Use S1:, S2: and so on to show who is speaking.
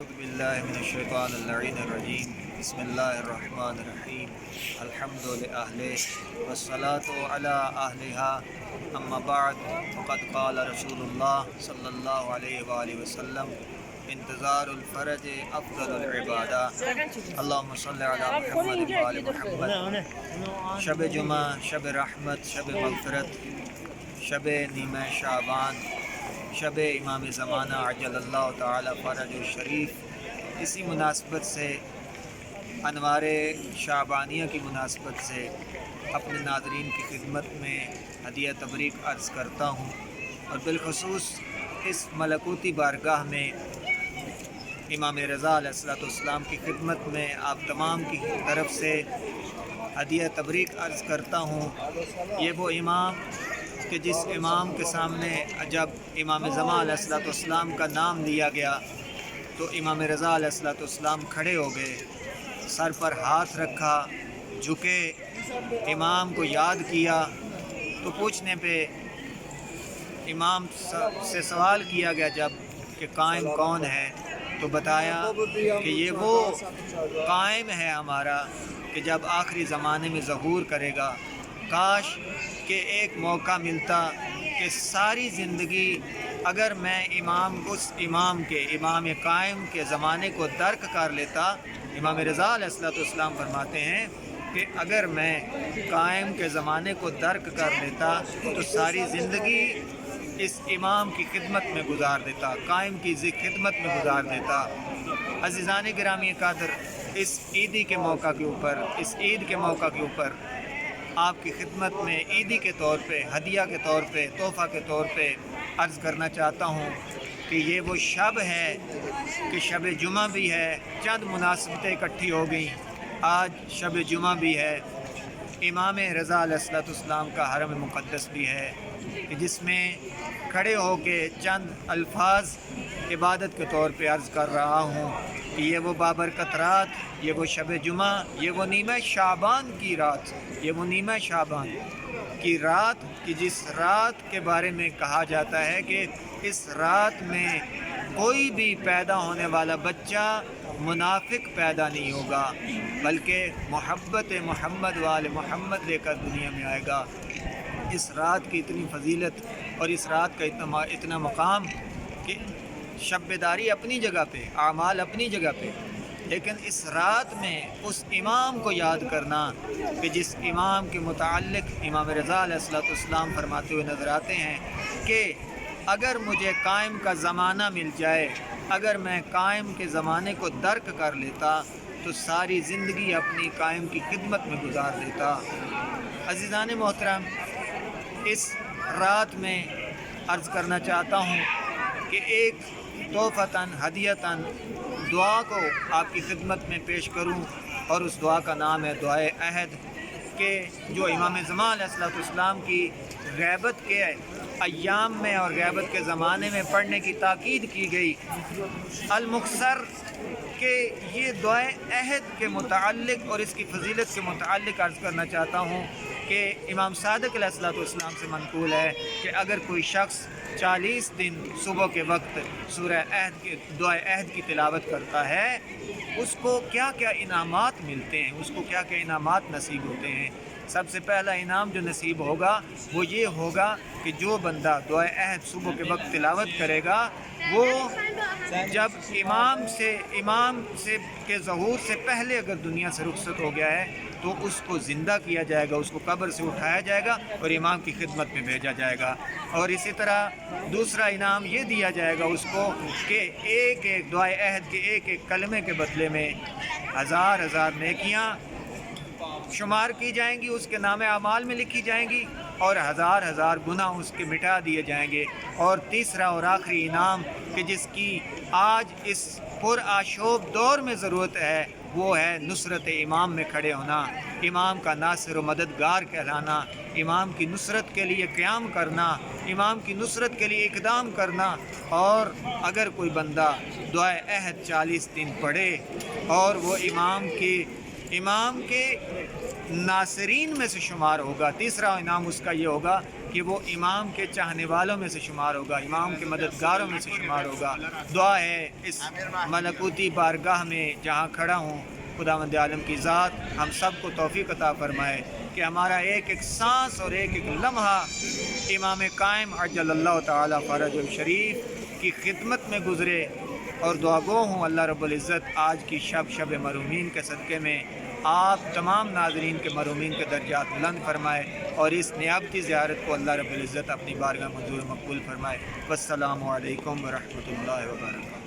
S1: اعوذ باللہ من الشیطان اللعین الرجیم بسم اللہ الرحمن الرحیم الحمد للہ والصلاة علی اہلها اما بعد فقد قال رسول اللہ صلی اللہ علیہ وآلہ وسلم انتظار الفرج افضل العبادہ اللہم صلی علی محمد وآل محمد۔ شب جمعہ، شب رحمت، شب مغفرت، شب نیمہ شعبان، شب امام زمانہ عجل اللہ تعالی فرج الشریف، اسی مناسبت سے انوار شعبانیہ کی مناسبت سے اپنے ناظرین کی خدمت میں ہدیہ تبریک عرض کرتا ہوں، اور بالخصوص اس ملکوتی بارگاہ میں امام رضا علیہ السلام کی خدمت میں آپ تمام کی طرف سے ہدیہ تبریک عرض کرتا ہوں۔ یہ وہ امام کہ جس امام کے سامنے جب امام زمان علیہ السلام کا نام لیا گیا تو امام رضا علیہ السلام کھڑے ہو گئے، سر پر ہاتھ رکھا، جھکے، امام کو یاد کیا۔ تو پوچھنے پہ امام سے سوال کیا گیا جب کہ قائم کون ہے، تو بتایا کہ یہ وہ قائم ہے ہمارا کہ جب آخری زمانے میں ظہور کرے گا۔ کاش کہ ایک موقع ملتا کہ ساری زندگی اگر میں اس امام قائم کے زمانے کو درک کر لیتا۔ امام رضا علیہ السلام فرماتے ہیں کہ اگر میں قائم کے زمانے کو درک کر لیتا تو ساری زندگی اس امام کی خدمت میں گزار دیتا، قائم کی خدمت میں گزار دیتا۔ عزیزان گرامی قدر، اس عیدی کے موقع کے اوپر، اس عید کے موقع کے اوپر آپ کی خدمت میں عیدی کے طور پہ، ہدیہ کے طور پہ، تحفہ کے طور پہ عرض کرنا چاہتا ہوں کہ یہ وہ شب ہے کہ شب جمعہ بھی ہے، چند مناسبتیں اکٹھی ہو گئیں۔ آج شب جمعہ بھی ہے، امام رضا علیہ السلام کا حرم مقدس بھی ہے، کہ جس میں کھڑے ہو کے چند الفاظ عبادت کے طور پہ عرض کر رہا ہوں کہ یہ وہ بابرکت رات، یہ وہ شب جمعہ، یہ وہ نیمہ شعبان کی رات، یہ وہ نیمہ شعبان کی رات کہ جس رات کے بارے میں کہا جاتا ہے کہ اس رات میں کوئی بھی پیدا ہونے والا بچہ منافق پیدا نہیں ہوگا، بلکہ محبت محمد وآل محمد لے کر دنیا میں آئے گا۔ اس رات کی اتنی فضیلت اور اس رات کا اتنا مقام کہ شب بیداری اپنی جگہ پہ، اعمال اپنی جگہ پہ، لیکن اس رات میں اس امام کو یاد کرنا کہ جس امام کے متعلق امام رضا علیہ السلام فرماتے ہوئے نظر آتے ہیں کہ اگر مجھے قائم کا زمانہ مل جائے، اگر میں قائم کے زمانے کو درک کر لیتا تو ساری زندگی اپنی قائم کی خدمت میں گزار دیتا۔ عزیزان محترم، اس رات میں عرض کرنا چاہتا ہوں کہ ایک تحفتاً ہدیتاً دعا کو آپ کی خدمت میں پیش کروں، اور اس دعا کا نام ہے دعائے عہد، کہ جو امام زمان علیہ السلام کی غیبت کے ایام میں اور غیبت کے زمانے میں پڑھنے کی تاکید کی گئی۔ المختصر کہ یہ دعائے عہد کے متعلق اور اس کی فضیلت کے متعلق عرض کرنا چاہتا ہوں کہ امام صادق علیہ السلام سے منقول ہے کہ اگر کوئی شخص 40 دن صبح کے وقت سورہ عہد کی دعائے عہد کی تلاوت کرتا ہے، اس کو کیا کیا انعامات ملتے ہیں، اس کو کیا کیا انعامات نصیب ہوتے ہیں۔ سب سے پہلا انعام جو نصیب ہوگا وہ یہ ہوگا کہ جو بندہ دعائے عہد صبح کے وقت تلاوت کرے گا، وہ جب امام سے کے ظہور سے پہلے اگر دنیا سے رخصت ہو گیا ہے تو اس کو زندہ کیا جائے گا، اس کو قبر سے اٹھایا جائے گا اور امام کی خدمت میں بھیجا جائے گا۔ اور اسی طرح دوسرا انعام یہ دیا جائے گا اس کو کہ ایک ایک دعائے عہد کے ایک ایک کلمے کے بدلے میں ہزار ہزار نیکیاں شمار کی جائیں گی، اس کے نام اعمال میں لکھی جائیں گی، اور ہزار ہزار گناہ اس کے مٹا دیے جائیں گے۔ اور تیسرا اور آخری انعام کہ جس کی آج اس پرآشوب دور میں ضرورت ہے، وہ ہے نصرت امام میں کھڑے ہونا، امام کا ناصر و مددگار کہلانا، امام کی نصرت کے لیے قیام کرنا، امام کی نصرت کے لیے اقدام کرنا۔ اور اگر کوئی بندہ دعائے عہد 40 دن پڑھے اور وہ امام کے ناصرین میں سے شمار ہوگا، تیسرا انعام اس کا یہ ہوگا کہ وہ امام کے چاہنے والوں میں سے شمار ہوگا، امام کے مددگاروں میں سے شمار ہوگا۔ دعا ہے اس ملکوتی بارگاہ میں جہاں کھڑا ہوں، خداوند عالم کی ذات ہم سب کو توفیق عطا فرمائے کہ ہمارا ایک ایک سانس اور ایک ایک لمحہ امام قائم عجل اللہ تعالی فرج الشریف کی خدمت میں گزرے، اور دعا گو ہوں اللہ رب العزت آج کی شب مرحومین کے صدقے میں آپ تمام ناظرین کے مرحومین کے درجات بلند فرمائے، اور اس نیابتی زیارت کو اللہ رب العزت اپنی بارگاہ منظور مقبول فرمائے۔ والسلام علیکم ورحمۃ اللہ وبرکاتہ۔